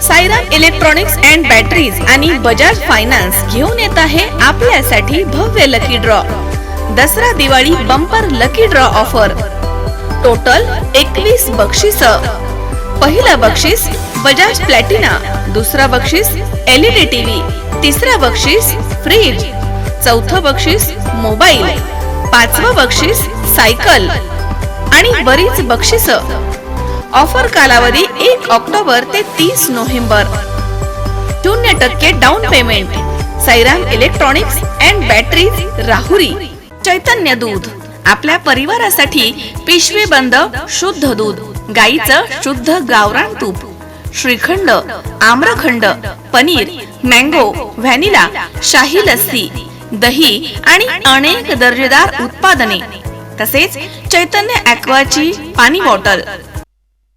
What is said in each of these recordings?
Sairam electronics and batteries आणि Bajaj finance घेऊन येत आहे आपल्यासाठी भव्य lucky draw. Dussehra Diwali bumper lucky draw offer. Total 21 बक्षीस. पहिला बक्षीस बजाज प्लॅटिना, दुसरा बक्षीस LED टीव्ही, तिसरा बक्षीस फ्रीज, चौथं बक्षीस मोबाईल, पाचवं बक्षीस सायकल आणि बरीच बक्षीस. ऑफर कालावधी 1 ऑक्टोबर ते 30 November. 0% down payment. Sairam electronics and batteries, Rahuri. Chaitanya दूध, आपल्या परिवारासाठी पिशवी बंद शुद्ध दूध, गाईचं शुद्ध गावरान तूप, श्रीखंड, आम्रखंड, पनीर, मँगो, व्हॅनिला, शाही लस्सी, दही आणि अनेक दर्जेदार उत्पादने. तसेच चैतन्य ॲक्वाची पाणी बॉटल.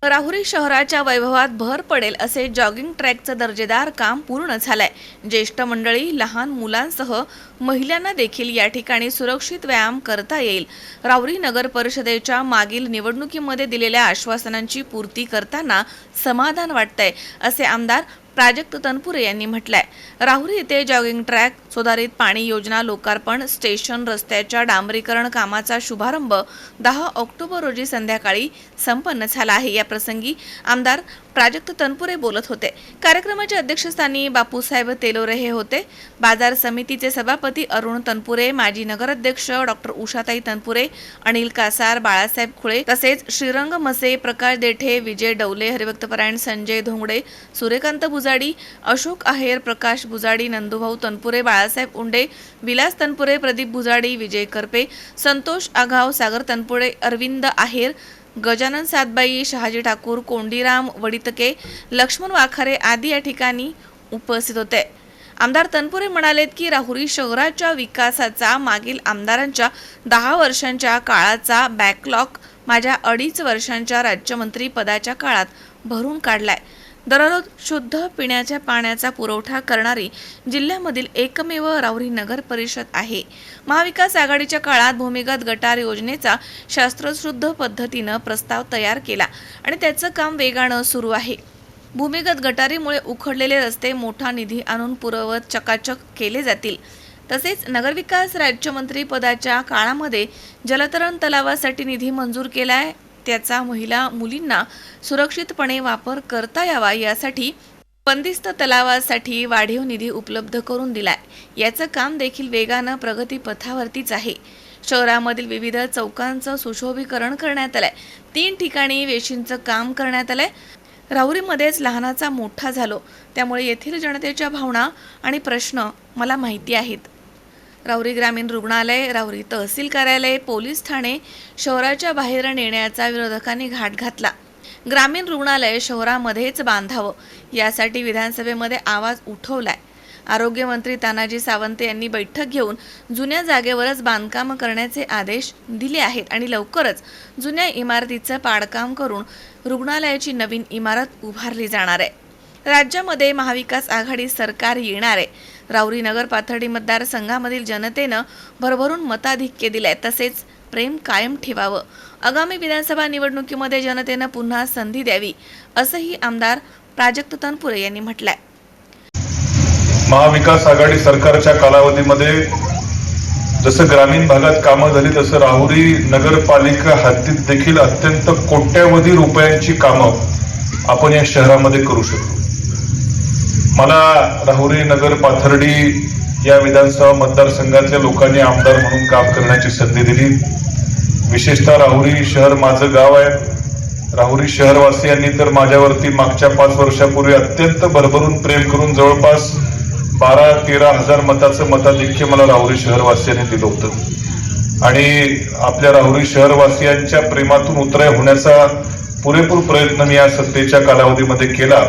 राहुरी शहराच्या वैभवात भर पडेल असे जॉगिंग ट्रॅकचं दर्जेदार काम पूर्ण झालंय. ज्येष्ठ मंडळी, लहान मुलांसह महिलांना देखील या ठिकाणी सुरक्षित व्यायाम करता येईल. राहुरी नगर परिषदेच्या मागील निवडणुकीमध्ये दिलेल्या आश्वासनांची पूर्ती करताना समाधान वाटतंय असे आमदार प्राजक्त तनपुरे यांनी म्हटलंय. राहुरी येथे जॉगिंग ट्रॅक, सुधारित पाणी योजना लोकार्पण, स्टेशन रस्त्याच्या डांबरीकरण कामाचा शुभारंभ 10 ऑक्टोबर रोजी संध्याकाळी संपन्न झाला आहे. या प्रसंगी आमदार प्राजक्त तनपुरे बोलत होते. कार्यक्रमाच्या अध्यक्षस्थानी बापूसाहेब तेलोरे हे होते. बाजार समितीचे सभापती अरुण तनपुरे, माजी नगराध्यक्ष डॉक्टर उषाताई तनपुरे, अनिल कासार, बाळासाहेब खुळे, तसेच श्रीरंग मसे, प्रकाश देठे, विजय डवले, हरिभक्तपरायण संजय धोंगडे, सूर्यकांत बुजाडी, अशोक आहेर, प्रकाश बुजाडी, नंदुभाऊ तनपुरे, बाळासाहेब उंडे, विलास तनपुरे, प्रदीप बुजाडी, विजय करपे, संतोष आघाव, सागर तनपुरे, अरविंद आहेर, गजानन सातबाई, शहाजी ठाकूर, कोंडीराम वडितके, लक्ष्मण वाखारे आदी या ठिकाणी उपस्थित होते. आमदार तनपुरे म्हणालेत की राहुरी शहराच्या विकासाचा मागील आमदारांच्या 10 वर्षांच्या काळाचा बॅकलॉग माझ्या 2.5 वर्षांच्या राज्यमंत्री पदाच्या काळात भरून काढलाय. दररोज शुद्ध पिण्याच्या पाण्याचा पुरवठा करणारी जिल्ह्यामधील एकमेव राहुरी नगर परिषद आहे. महाविकास आघाडीच्या काळात भूमिगत गटार योजनेचा शास्त्रशुद्ध पद्धतीनं प्रस्ताव तयार केला आणि त्याचं काम वेगानं सुरू आहे. भूमिगत गटारीमुळे उखडलेले रस्ते मोठा निधी आणून पुरवत चकाचक केले जातील. तसेच नगरविकास राज्यमंत्री पदाच्या काळामध्ये जलतरण तलावासाठी निधी मंजूर केलाय. त्याचा महिला मुलींना सुरक्षितपणे वापर करता यावा यासाठी बंदिस्त तलावासाठी वाढीव निधी उपलब्ध करून दिलाय. याचं काम देखील वेगानं प्रगतीपथावरतीच आहे. शहरामधील विविध चौकांचं सुशोभीकरण करण्यात आलंय. 3 ठिकाणी वेशींचं काम करण्यात आलंय. राहुरीमध्येच लहानाचा मोठा झालो, त्यामुळे येथील जनतेच्या भावना आणि प्रश्न मला माहिती आहेत. राहुरी ग्रामीण रुग्णालय, राहुरी तहसील कार्यालय, पोलीस ठाणे शहराच्या बाहेर नेण्याचा विरोधकांनी घाट घातला. ग्रामीण रुग्णालय शहरामध्येच बांधावं यासाठी विधानसभेमध्ये आवाज उठवलाय. आरोग्यमंत्री तानाजी सावंत यांनी बैठक घेऊन जुन्या जागेवरच बांधकाम करण्याचे आदेश दिले आहेत आणि लवकरच जुन्या इमारतीचं पाडकाम करून रुग्णालयाची नवीन इमारत उभारली जाणार आहे. राज्यामध्ये महाविकास आघाडी सरकार येणार आहे. राहुरी नगर पाथर्डी मतदारसंघामधील जनतेनं भरभरून मताधिक्य दिलंय. तसेच प्रेम कायम ठेवावं. आगामी विधानसभा निवडणुकीमध्ये जनतेनं पुन्हा संधी द्यावी असंही आमदार प्राजक्त तनपुरे यांनी म्हटलंय. महाविकास आघाडी सरकारच्या कालावधीमध्ये जसं ग्रामीण भागात कामं झाली तसं राहुरी नगरपालिका हद्दीत देखील अत्यंत कोट्यवधी रुपयांची कामं आपण या शहरामध्ये करू शकतो. मला राहुरी नगर पाथर्डी या विधानसभा मतदारसंघातल्या लोकांनी आमदार म्हणून काम करण्याची संधी दिली. विशेषतः राहुरी शहर माझं गाव आहे. राहुरी शहरवासियांनी तर माझ्यावरती मागच्या 5 वर्षापूर्वी अत्यंत भरभरून प्रेम करून जवळपास 12-13 हजार मताचं मताधिक्य मला राहुरी शहरवासियांनी दिलं होतं आणि आपल्या राहुरी शहरवासियांच्या प्रेमातून उतराय होण्याचा पुरेपूर प्रयत्न मी या सत्तेच्या कालावधीमध्ये केला.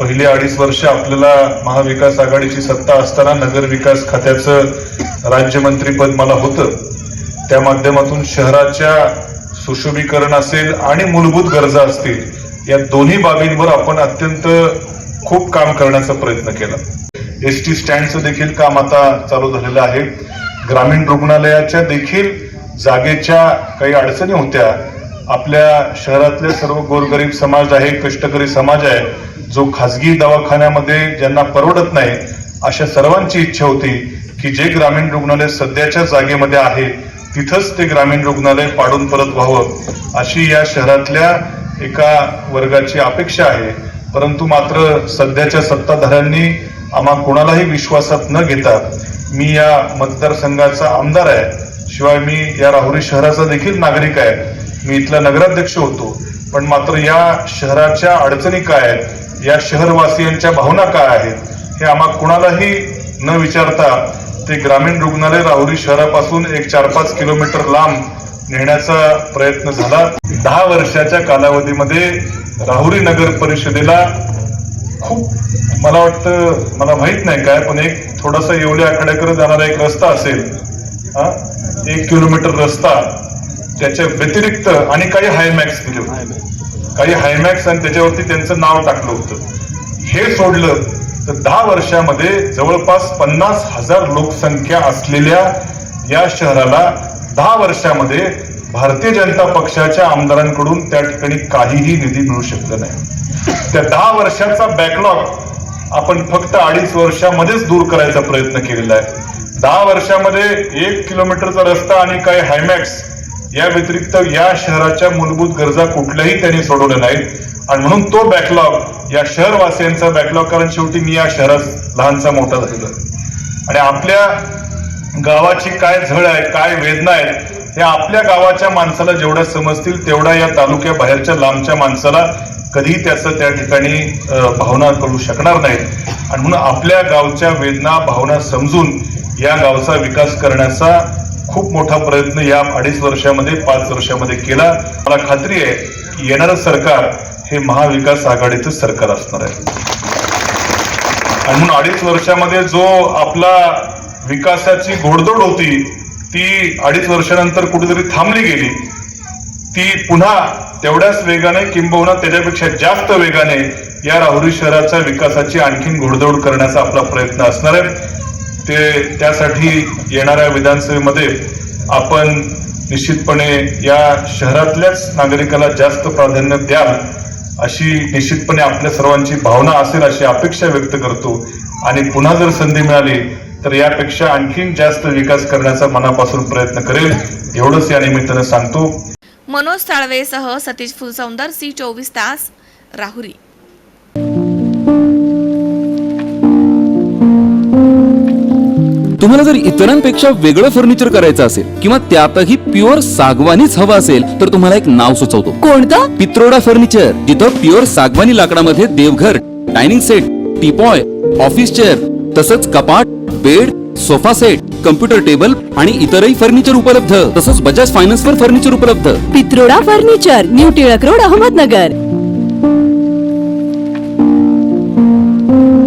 पहिले 2.5 वर्ष आपल्याला महाविकास आघाडीची सत्ता असताना नगर विकास खात्याचं राज्यमंत्रीपद मला होतं. त्या माध्यमातून शहराच्या सुशोभीकरण असेल आणि मूलभूत गरजा असतील या दोन्ही बाबींवर आपण अत्यंत खूप काम करण्याचा प्रयत्न केला. एसटी स्टँडचं देखील काम आता चालू झालेलं आहे. ग्रामीण रुग्णालयाच्या देखील जागेच्या काही अडचणी होत्या आपल्या शहरातले सर्व गोरगरीब समाज आहे, कष्टकरी समाज आहे, जो खाजगी दवाखान्यामध्ये ज्यांना परवडत नाही, अशा सर्वांची इच्छा होती की जे ग्रामीण रुग्णालय सध्याच्या जागेमध्ये आहे तिथंच ते ग्रामीण रुग्णालय पाडून परत व्हावं, अशी या शहरातल्या एका वर्गाची अपेक्षा आहे. परंतु मात्र सध्याच्या सत्ताधाऱ्यांनी आम्हा कोणालाही विश्वासात न घेता, मी या मतदारसंघाचा आमदार आहे, शिवाय मी या राहुरी शहराचा देखील नागरिक आहे, मी इथला नगराध्यक्ष होतो, पण मात्र या शहराच्या अडचणी काय आहेत, या शहरवासियांच्या भावना काय आहेत, हे आम्हा कुणालाही न विचारता ते ग्रामीण रुग्णालय राहुरी शहरापासून एक 4-5 किलोमीटर लांब नेण्याचा प्रयत्न झाला. 10 वर्षाच्या कालावधीमध्ये राहुरी नगर परिषदेला खूप, मला वाटतं, मला माहित नाही काय, पण एक थोडासा येवले आखाड्याकडे जाणारा एक रस्ता असेल, 1 किलोमीटर रस्ता, त्याच्या व्यतिरिक्त आणि काही हायमॅक्स दिले होते, काही हायमॅक्स, आणि त्याच्यावरती त्यांचं नाव टाकलं होतं. हे सोडलं तर 10 वर्षामध्ये जवळपास 50,000 लोकसंख्या असलेल्या या शहराला 10 वर्षामध्ये भारतीय जनता पक्षाच्या आमदारांकडून त्या ठिकाणी काहीही निधी मिळू शकलं नाही. त्या 10 वर्षाचा बॅकलॉग आपण फक्त 2.5 वर्षामध्येच दूर करायचा प्रयत्न केलेला आहे. 10 वर्षामध्ये 1 किलोमीटरचा रस्ता आणि काही हायमॅक्स या व्यतिरिक्त या शहराच्या मूलभूत गरजा कुठल्याही त्यांनी सोडवल्या नाहीत. आणि म्हणून तो बॅकलॉग, या शहरवासियांचा बॅकलॉग, कारण शेवटी मी या शहरात लहानचा मोठा झालेलो आहे आणि आपल्या गावाची काय झळ आहे, काय वेदना आहेत, हे आपल्या गावाच्या माणसाला जेवढ्या समजतील तेवढ्या या तालुक्या बाहेरच्या लांबच्या माणसाला कधीही त्याचं त्या ठिकाणी भावना कळू शकणार नाहीत. आणि म्हणून आपल्या गावच्या वेदना, भावना समजून या गावचा विकास करण्याचा खूप मोठा प्रयत्न या 2.5 वर्षामध्ये, 5 वर्षामध्ये केला. मला खात्री आहे की येणारं सरकार हे महाविकास आघाडीचं सरकार असणार आहे. आणि म्हणून 2.5 वर्षामध्ये जो आपला विकासाची घोडदौड होती ती 2.5 वर्षानंतर कुठेतरी थांबली गेली, ती पुन्हा तेवढ्याच वेगाने, किंबहुना त्याच्यापेक्षा जास्त वेगाने या राहुरी शहराच्या विकासाची आणखीन घोडदौड करण्याचा आपला प्रयत्न असणार आहे. त्यासाठी येणाऱ्या विधानसभेमध्ये आपण निश्चितपणे या शहरातल्याच नागरिकाला जास्त प्राधान्य द्याल, अशी निश्चितपणे आपल्या सर्वांची भावना असेल, अशी अपेक्षा व्यक्त करतो. आणि पुन्हा जर संधी मिळाली तर यापेक्षा आणखीन जास्त विकास करण्याचा मनापासून प्रयत्न करेल, एवढंच या निमित्तानं सांगतो. मनोज साळवेसह सतीश फुलसौंदर, C24 तास, राहुरी. तुम्हाला जर इतरांपेक्षा वेगळं फर्निचर करायचं असेल किंवा त्यातही प्युअर सागवानीच हवं असेल तर तुम्हाला एक नाव सुचवतो. कोणतं? पित्रोडा फर्निचर, जिथं प्युअर सागवानी लाकडामध्ये देवघर, dining set, teapoy, office chair, तसंच कपाट, bed, sofa set, computer table आणि इतरही फर्निचर उपलब्ध. तसंच बजाज फायनान्सवर फर्निचर उपलब्ध. Pitroda furniture, new Tilak road, Ahmednagar.